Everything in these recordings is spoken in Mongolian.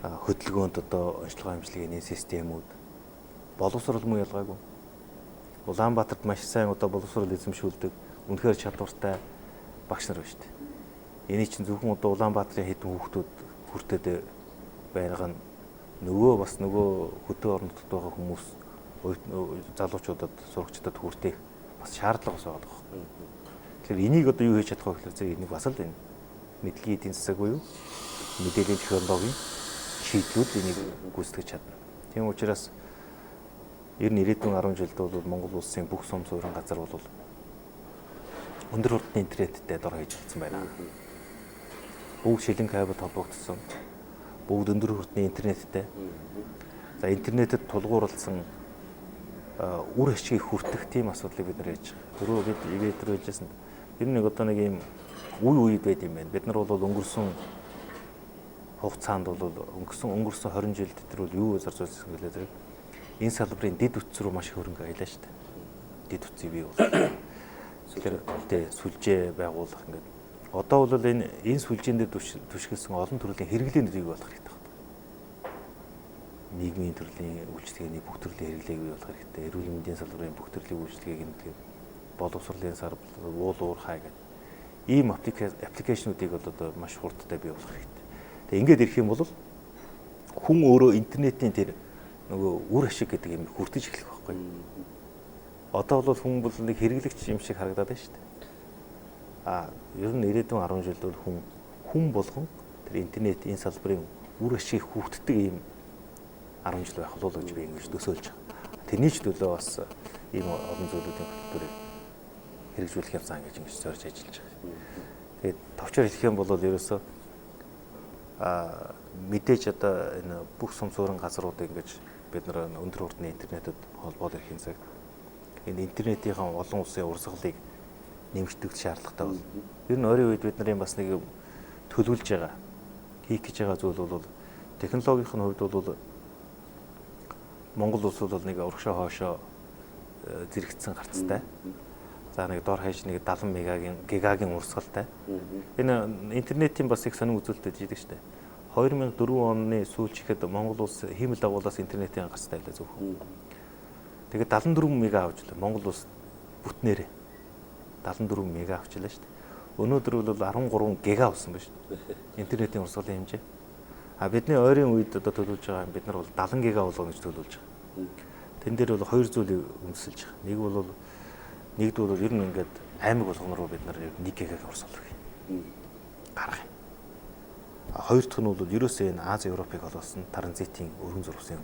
хөдөлгөөнд одоо онцлогоо хэмжлэгийн системүүд боловсрол муу ялгаагүй. Улаанбаатарт маш сайн одоо боловсрол эзэмшүүлдэг үнэхээр чадвартай багш нар байна шүү дээ. Эний чинь зөвхөн одоо Улаанбаатарын хэдэн хүүхдүүд хүртээд байнга нөгөө хөдөө орон нутгад байгаа хүмүүс залуучуудад сурагчдад хүртэх бас шаардлага бас байгаа байхгүй. Тэгэхээр энийг одоо юу хийж чадах вэ гэхээр энийг бас л энэ мэдлэгийн эдийн засаг буюу мэдээллийн технологийн шийдлүүд энийг гүйцэтгэж чадна. Тийм учраас ер нь ирээдүйн 10 жилд бол Монгол улсын бүх сум суурин газар бол өндөр хурдны интернеттэй дор хийж болсон байна. Бүгд шилэн кабель холбогдсон. Бүгд өндөр хурдны интернеттэй. За интернетэд тулгуурласан үр ашгийг хүртэх тийм асуудлыг бид нар хийж байгаа. Түрүү бид ивэдэр хэлжсэн. Ер нь одоо нэг юм үед байд юм байна. Бид нар бол өнгөрсөн хугацаанд бол өнгөрсөн 20 жилд тэр бол юу зарж байсан гэлээ. Энэ салбарын дэд үтс рүү маш их хөрөнгө аялаа шүү дээ. Дэд үтсийг бий болгох. Тэгэхээр сүлжээ байгуулах ингээд. Одоо бол энэ сүлжээнд түшгэлсэн олон төрлийн хэрэглээний бий болох хэрэгтэй байна. Нийгмийн төрлийн үйлчлэгээний бүх төрлийн хэрэглээг бий болгох хэрэгтэй. Эрүүл мэндийн салбарын бүх төрлийн үйлчлэгээг нэгээр боловсролын салбар, уул уурхай гэдэг ийм аппликейшнуудыг одоо маш хурдтай бий болгох хэрэгтэй. Тэгээ ингээд ирэх юм бол хүн өөрөө интернетийн тэр нөгөө үр ашиг гэдэг юм хүртэж эхлэх байхгүй. Одоо бол хүн бол нэг хэрэглэгч юм шиг харагдаад байна шүү дээ. Ер нь ирээдүйн 10 жилд бол хүн болгон тэр интернет энэ салбарын үр ашиг хүртдэг ийм 10 жил байх болов уу гэж би ингэж төсөөлж байгаа. Тэрний ч төлөө бас ийм олон зүйлүүдийн хөтөлбөрийг хэрэгжүүлэх явцаа ингэж зорж ажиллаж байгаа. Тэгээд товчоор хэлэх юм бол ерөөсөө мэдээж одоо энэ бүх сум суурин газруудыг ингэж бид нар өндөр хурдны интернетэд холбоод ирэхин цагт энэ интернетийн олон улсын урсгалыг нэмэгдэх шаардлагатай бол ер нь ойрын үед бид нарын бас нэг төлөвлөж байгаа хийх гэж байгаа зүйл бол технологийн хувьд бол Монгол улс бол нэг урагшаа хоошоо зэрэгцсэн гарцтай. За нэг дор хаяж нэг 70 гигагийн урсгалтай. Энэ интернетийн бас их сонин үзүүлэлтэд жийдэг шүү дээ. 2004 оны сүүлч ихэд Монгол улс хиймэл дагуулаас интернетийн гарцтай байлаа зөвхөн. Тэгээд 74 мега авч лээ. Монгол улс бүтнээрээ 74 мега авчлаа шүү дээ. Өнөөдөр бол 13 гига авсан байна шүү дээ. Интернетийн урсгалын хэмжээ. Бидний ойрын үед одоо төлөвлөж байгаа бид нар бол 70 гига болгоно гэж төлөвлөж байгаа. Тэн дээр бол хоёр зүйлийг үндэслэж байгаа. Нэгд бол ер нь ингээд аймаг болгон руу бид нар 1 гигагийн урсгал гаргах юм. Хоёр дахь нь бол ерөөсөө энэ Аз Европыг холбоосон транзитийн өргөн зурвсын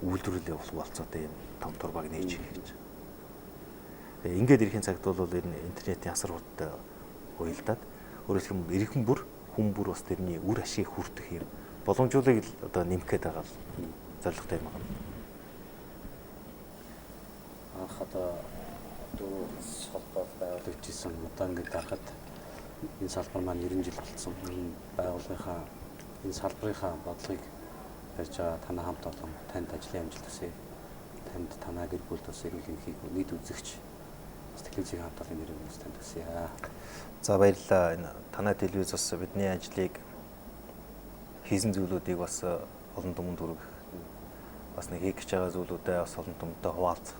үйлдвэрлэл явуулах болцоотой юм том турбаг нээж ирэх гэж. Тэгээ ингээд ирэхин цагт бол энэ интернетийн асар хурдтай уялдаад өөрөөр хэлбэл иргэн бүр хүн бүр бас тэрний үр ашиг хүртэх юм боломжуулыг одоо нэмэх гээд байгаа зорилготой юм байна. Одоо холбоо байгуулагдсан одоо ингээд харахад энэ салбар маань 90 жил болсон. Энэ байгууллагынхаа энэ салбарынхаа бодлогыг барьж байгаа танай хамт олон танд ажлын амжилт хүсье. Танд танай гэр бүл тус эрүүлэнхийг нийт үзэгч телевизийн хамт олон нэр хүмүүс танд хүсье. За баярлалаа. Энэ танай телевиз бас бидний ажлыг хийсэн зүйлүүдийг бас олон түмэнд хүргэх бас нэг хийх гэж байгаа зүйлүүдээ бас олон түмэнтэй хуваалцах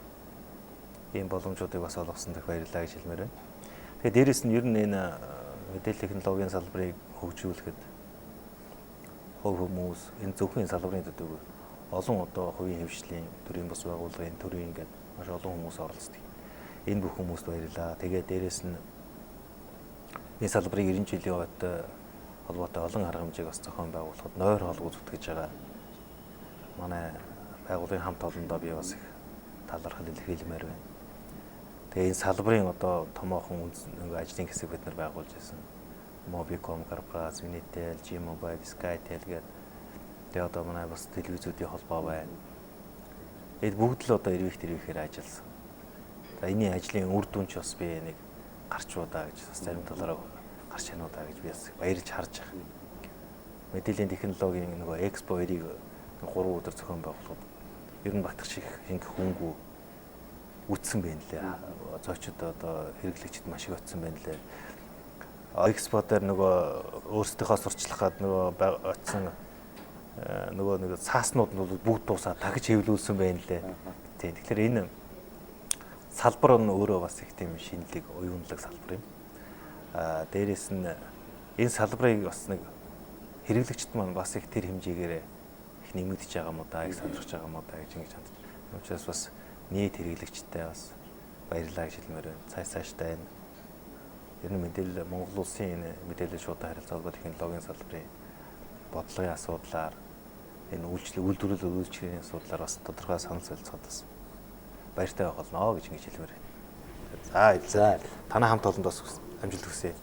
ийм боломжуудыг бас олгосон дэх баярлалаа гэж хэлмээр байна. Тэгээд дээрэс нь ер нь энэ мэдээлэл технологийн салбарыг хөгжүүлэхэд хувь хүмүүс энэ зөвхөн салбарын төдийгүй олон одоо хувийн хвшлийн төрийн бас байгууллагын төрийн ингээд маш олон хүмүүс оролцдог. Энэ бүх хүмүүст баярлалаа. Тэгээд дээрэс нь энэ салбарыг 90 жилийн хувьд холбоотой олон арга хэмжээг бас зохион байгуулахад нойр холбоо зүтгэж байгаа манай байгууллагын хамт олондоо би бас их талархал илэрхийлмээр байна. Тэгээ энэ салбарын одоо томоохон ажлын хэсэг бид нар байгуулж байсан. Mobicom, Carpras, Unitel, G-Mobile, Skytel гэдэг. Тэгээ одоо манай бас телевизүүдийн холбоо байна. Эд бүгд л одоо эрвэхээр ажилласан. За энэний ажлын үр дүн ч бас би нэг гарч удаа гэж бас зарим талаараа гарч януудаа гэж би бас баярлж харж байгаа. Мэдээллийн технологийн нөгөө Expo 2-ыг 3 өдөр зохион байгуулахад ер нь багтах шиг хинг хөнгүү үтсэн байна лээ. Зочид одоо хэрэглэгчд маш их утсан байна лээ. Expo дээр нөгөө өөрсдийнхөө сурчлахад нөгөө очсон нөгөө нэг цааснууд нь бол бүгд дуусаад тагж хэвлүүлсэн байна лээ. Тийм. Тэгэхээр энэ салбар нь өөрөө бас их тийм шинэлэг, уюунлаг салбар юм. Дээрээс нь энэ салбарыг бас нэг хэрэглэгчд маань бас их тэр хэмжээгээр их нэмэгдэж байгаа юм уу да, их сандрахж байгаа юм уу да гэж ингэж хандж. Учираас бас нийт хэрэглэгчтэй бас баярлалаа гэж хэлмээр байна. Цаашдаа энэ ер нь мэдээлэл Монгол улсын энэ мэдээлэл шуудан харилцаа холбоо технологийн салбарын бодлогын асуудлаар энэ үйлдвэрлэл үйлчлэгийн асуудлаар бас тодорхой санал солилцоход бас баяртай байх болно гэж ингэж хэлмээр байна. За танай хамт олонд бас амжилт хүсье.